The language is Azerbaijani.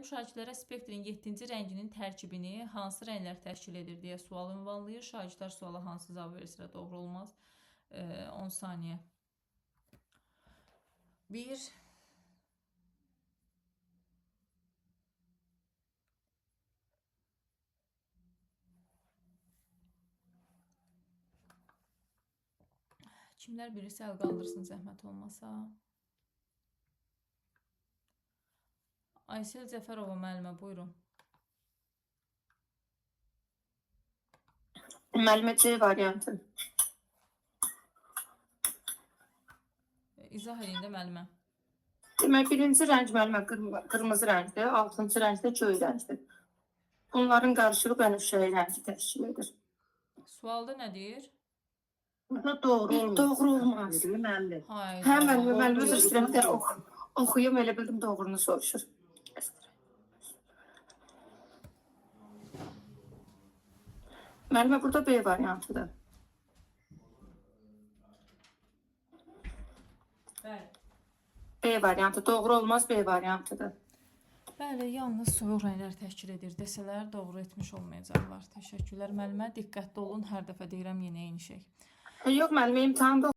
müşahidələrə spektrin 7-ci rənginin tərkibini hansı rənglər təşkil edir deyə sual ünvanlayır. Şagirdlər suala hansı cavab verirsə doğru olmaz. 10 saniyə. 1 Kimlər bilirsə əl qaldırsın, zəhmət olmasa. Aysel Cəfərova müəllimə, buyurun. Müəllimə C variantı. İzah edin də müəllimə. Demək, birinci rəng müəllimə qırmızı rəngdir, 6-cı rəngdə göy rəngdir. Bunların qarışığı bənövşəyi rəngi təşkil edir. Sualda nə deyir? Burada doğru olmaz. Doğru olmaz. Hə, müəllimə üzr istəyirəm, oxuyum, elə bildim doğrunu soruşur. Müəllimə, burada B variantıdır. Bəli. B variantı doğru olmaz, B variantıdır. Bəli, yalnız soyuq rənglər təşkil edir desələr, doğru etmiş olmayacaqlar. Təşəkkürlər müəllimə. Diqqətli olun, hər dəfə deyirəm, yenə eyni şey. Yox, müəllimə, imtahanda